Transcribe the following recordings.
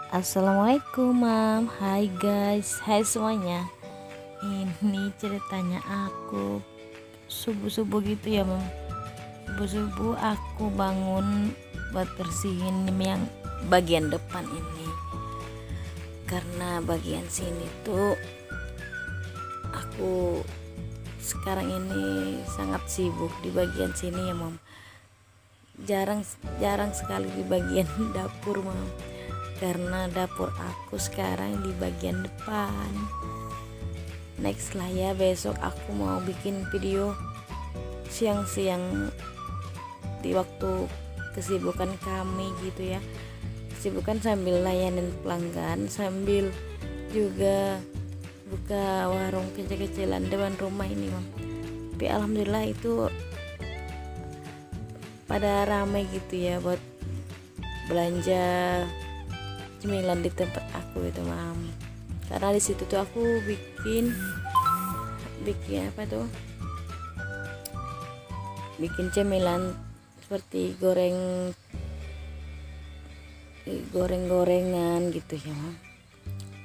Assalamualaikum mam. Hai guys, hai semuanya. Ini ceritanya aku subuh-subuh gitu ya mam. Subuh-subuh aku bangun buat bersihin yang bagian depan ini, karena bagian sini tuh aku sekarang ini sangat sibuk di bagian sini ya mam. Jarang sekali di bagian dapur mam, karena dapur aku sekarang di bagian depan. Next lah ya, besok aku mau bikin video siang-siang di waktu kesibukan kami gitu ya, kesibukan sambil layanin pelanggan, sambil juga buka warung kecil-kecilan depan rumah ini mam. Tapi alhamdulillah itu pada ramai gitu ya buat belanja cemilan di tempat aku itu mam, karena di situ tuh aku bikin apa tuh, bikin cemilan seperti goreng-gorengan gitu ya mam.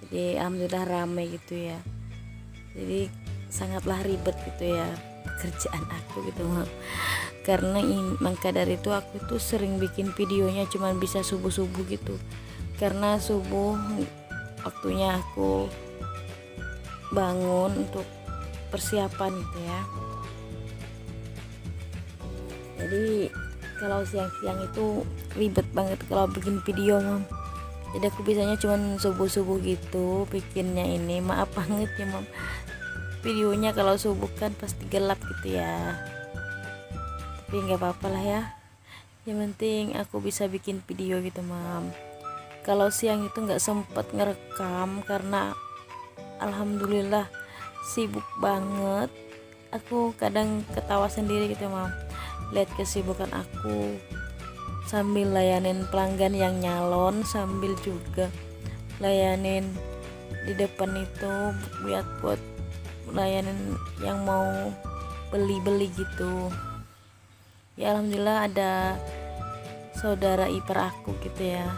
Jadi alhamdulillah ramai gitu ya, jadi sangatlah ribet gitu ya pekerjaan aku gitu mam. Karena maka dari itu aku tuh sering bikin videonya cuman bisa subuh-subuh gitu, karena subuh waktunya aku bangun untuk persiapan gitu ya. Jadi kalau siang-siang itu ribet banget kalau bikin video mam. Jadi aku bisanya cuman subuh-subuh gitu bikinnya ini. Maaf banget ya mam, videonya kalau subuh kan pasti gelap gitu ya, tapi nggak apa-apa lah ya, yang penting aku bisa bikin video gitu mam. Kalau siang itu nggak sempet ngerekam karena alhamdulillah sibuk banget. Aku kadang ketawa sendiri gitu mam, lihat kesibukan aku sambil layanin pelanggan yang nyalon, sambil juga layanin di depan itu buat layanin yang mau beli gitu ya. Alhamdulillah ada saudara ipar aku gitu ya,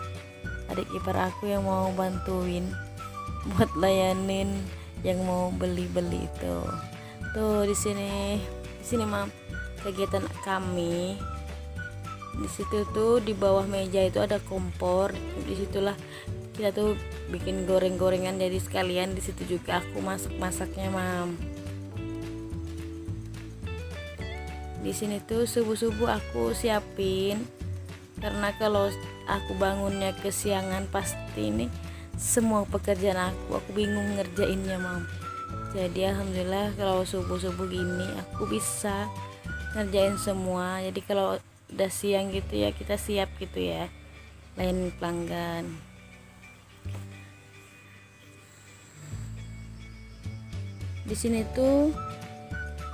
adik ipar aku yang mau bantuin buat layanin yang mau beli itu. Tuh di sini mam kegiatan kami. Di situ tuh di bawah meja itu ada kompor, disitulah kita tuh bikin goreng-gorengan, jadi sekalian di situ juga aku masaknya mam. Di sini tuh subuh-subuh aku siapin, karena kalau aku bangunnya kesiangan pasti ini semua pekerjaan aku bingung ngerjainnya mam. Jadi alhamdulillah kalau subuh-subuh gini aku bisa ngerjain semua. Jadi kalau udah siang gitu ya kita siap gitu ya lain pelanggan. Di sini tuh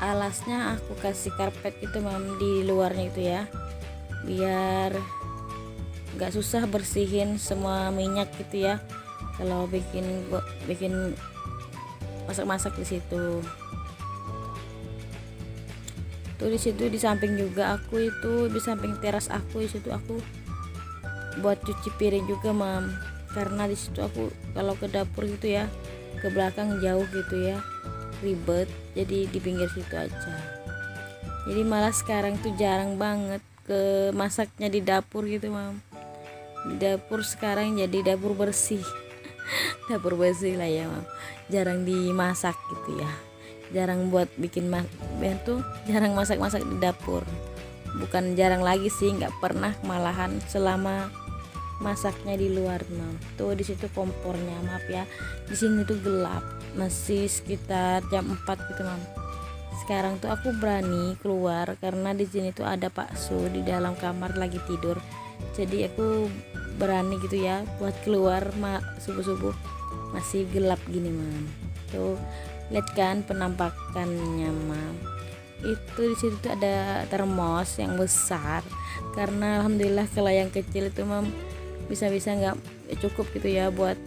alasnya aku kasih karpet gitu mam di luarnya itu ya, biar nggak susah bersihin semua minyak gitu ya kalau bikin masak-masak di situ. Tuh di situ di samping juga aku itu, di samping teras aku di situ aku buat cuci piring juga mam, karena di situ aku kalau ke dapur gitu ya ke belakang jauh gitu ya, ribet, jadi di pinggir situ aja. Jadi malah sekarang tuh jarang banget ke masaknya di dapur gitu mam. Di dapur sekarang jadi dapur bersih dapur bersih lah ya mam, jarang dimasak gitu ya, jarang buat bikin tuh jarang masak-masak di dapur. Bukan jarang lagi sih, nggak pernah malahan selama masaknya di luar mam. Tuh di situ kompornya, maaf ya di sini tuh gelap, masih sekitar jam 4 gitu mam. Sekarang tuh aku berani keluar karena di sini tuh ada Pak Su di dalam kamar lagi tidur, jadi aku berani gitu ya buat keluar subuh-subuh masih gelap gini mam. Tuh lihat kan penampakannya mam. Itu di situ tuh ada termos yang besar, karena alhamdulillah kalau yang kecil itu mam bisa nggak cukup gitu ya buat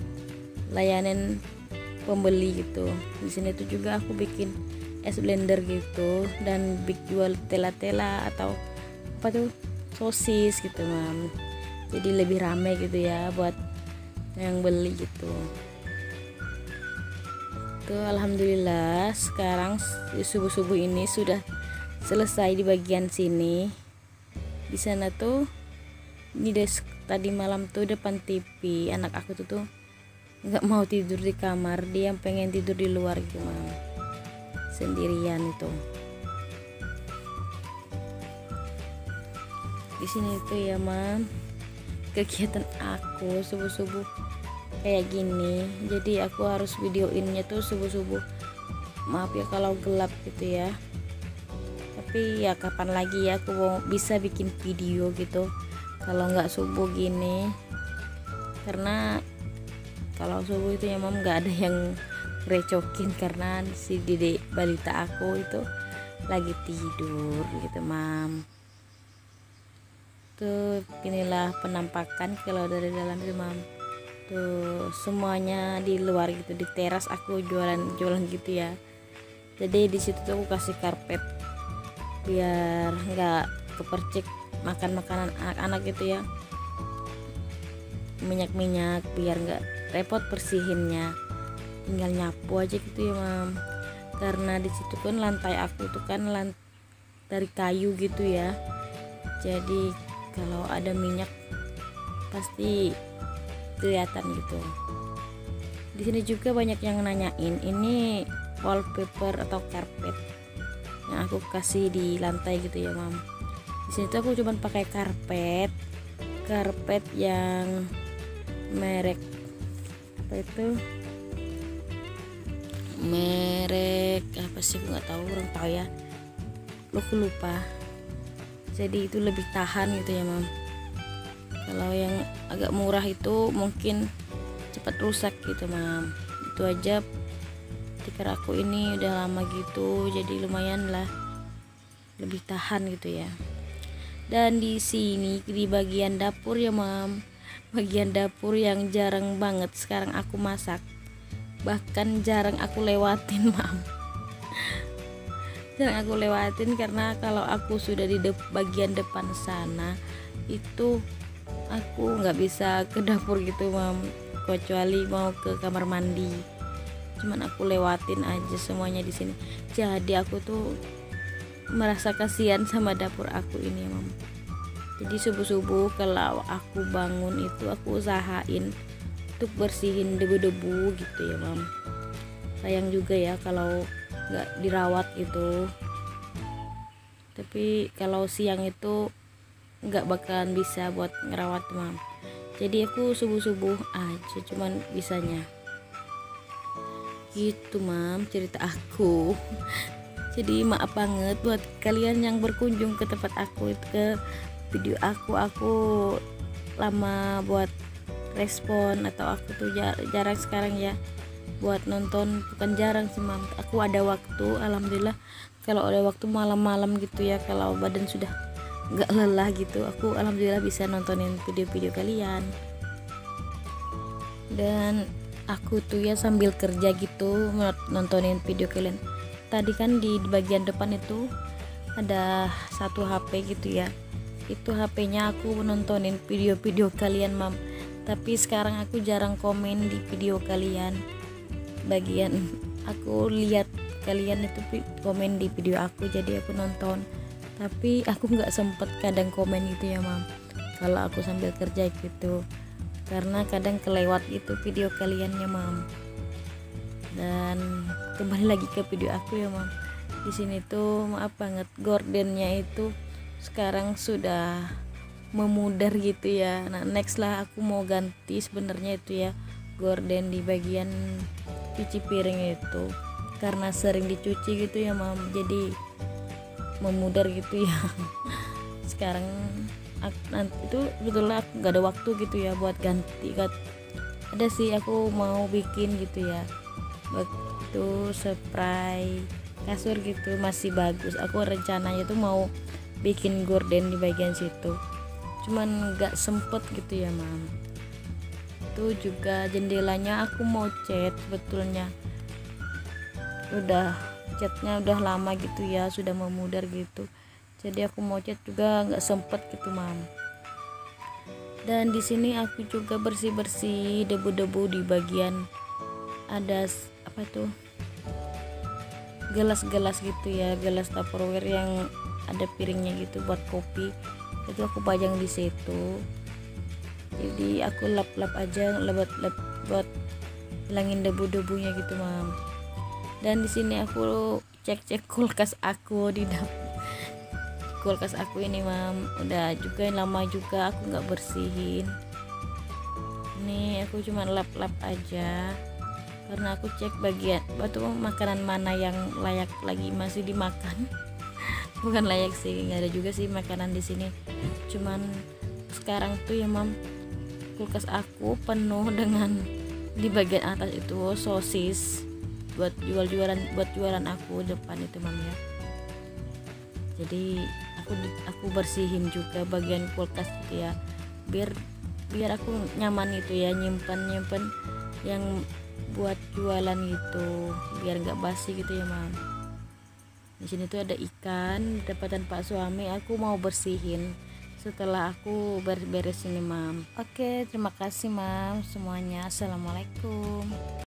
layanin pembeli gitu. Di sini tuh juga aku bikin es blender gitu, dan jual tela-tela atau apa tuh sosis gitu mam. Jadi lebih rame gitu ya buat yang beli gitu. Tuh alhamdulillah sekarang subuh-subuh ini sudah selesai di bagian sini. Di sana tuh ini tadi malam tuh depan TV anak aku tuh nggak mau tidur di kamar, dia yang pengen tidur di luar gitu mam, sendirian itu. Di sini tuh ya mam kegiatan aku subuh-subuh kayak gini, jadi aku harus videoinnya tuh subuh-subuh. Maaf ya kalau gelap gitu ya, tapi ya kapan lagi ya aku mau bisa bikin video gitu kalau nggak subuh gini, karena kalau subuh itu ya mam nggak ada yang recokin karena si dedek balita aku itu lagi tidur gitu mam. Tuh inilah penampakan kalau dari dalam itu mam. Tuh semuanya di luar gitu, di teras aku jualan gitu ya. Jadi di situ tuh aku kasih karpet biar nggak kepercik makan makanan anak-anak gitu ya, minyak biar nggak repot bersihinnya, tinggal nyapu aja gitu ya mam. Karena di situ kan lantai aku tuh kan dari kayu gitu ya, jadi kalau ada minyak pasti kelihatan gitu. Di sini juga banyak yang nanyain ini wallpaper atau karpet yang aku kasih di lantai gitu ya mam. Di sini tuh aku cuman pakai karpet yang merek apa itu, merek apa sih aku nggak tahu, orang tahu ya, aku lupa. Jadi itu lebih tahan gitu ya mam. Kalau yang agak murah itu mungkin cepat rusak gitu mam. Itu aja tikar aku ini udah lama gitu, jadi lumayan lah lebih tahan gitu ya. Dan di sini di bagian dapur ya mam, bagian dapur yang jarang banget sekarang aku masak, bahkan jarang aku lewatin mam. Jarang aku lewatin karena kalau aku sudah di bagian depan sana itu aku nggak bisa ke dapur gitu mam, kecuali mau ke kamar mandi. Cuman aku lewatin aja semuanya di sini. Jadi aku tuh merasa kasihan sama dapur aku ini mam. Jadi subuh-subuh kalau aku bangun itu aku usahain untuk bersihin debu-debu gitu ya mam. Sayang juga ya kalau nggak dirawat gitu. Tapi kalau siang itu nggak bakalan bisa buat ngerawat mam. Jadi aku subuh-subuh aja cuman bisanya gitu mam cerita aku. Jadi maaf banget buat kalian yang berkunjung ke tempat aku itu, ke video aku lama buat respon, atau aku tuh jarang sekarang ya buat nonton. Bukan jarang sih mam, aku ada waktu alhamdulillah. Kalau ada waktu malam-malam gitu ya, kalau badan sudah nggak lelah gitu, aku alhamdulillah bisa nontonin video-video kalian. Dan aku tuh ya sambil kerja gitu nontonin video kalian. Tadi kan di bagian depan itu ada satu HP gitu ya, itu HP-nya aku nontonin video-video kalian mam. Tapi sekarang aku jarang komen di video kalian. Bagian aku lihat kalian itu komen di video aku, jadi aku nonton. Tapi aku nggak sempet kadang komen gitu ya mam, kalau aku sambil kerja gitu, karena kadang kelewat itu video kaliannya mam. Dan kembali lagi ke video aku ya mam. Di sini tuh maaf banget, gordennya itu sekarang sudah memudar gitu ya. Nah next lah aku mau ganti sebenarnya itu ya gorden di bagian cuci piring itu, karena sering dicuci gitu ya mam, jadi memudar gitu ya. Sekarang nanti itu sebetulnya aku nggak ada waktu gitu ya buat ganti. Ada sih aku mau bikin gitu ya, waktu spray kasur gitu masih bagus. Aku rencananya tuh mau bikin gorden di bagian situ, cuman nggak sempet gitu ya mam. Itu juga jendelanya aku mau cat, sebetulnya udah catnya udah lama gitu ya, sudah memudar gitu, jadi aku mau cat juga nggak sempet gitu mam. Dan di sini aku juga bersih-bersih debu-debu di bagian ada apa tuh, gelas-gelas gitu ya, gelas Tupperware yang ada piringnya gitu buat kopi, itu aku pajang di situ. Jadi aku lap-lap aja, lap buat hilangin debu-debunya gitu mam. Dan di sini aku cek-cek kulkas aku di kulkas aku ini mam, udah juga lama juga aku nggak bersihin. Ini aku cuma lap-lap aja karena aku cek bagian batu makanan mana yang layak lagi masih dimakan. Bukan layak sih, nggak ada juga sih makanan di sini, cuman sekarang tuh ya mam, kulkas aku penuh dengan di bagian atas itu sosis buat jualan aku depan itu mam ya. Jadi aku bersihin juga bagian kulkas gitu ya, biar aku nyaman itu ya, nyimpen yang buat jualan gitu, biar nggak basi gitu ya mam. Di sini tuh ada ikan dapatan Pak suami, aku mau bersihin setelah aku beres ini mam. Oke, terima kasih mam semuanya. Assalamualaikum.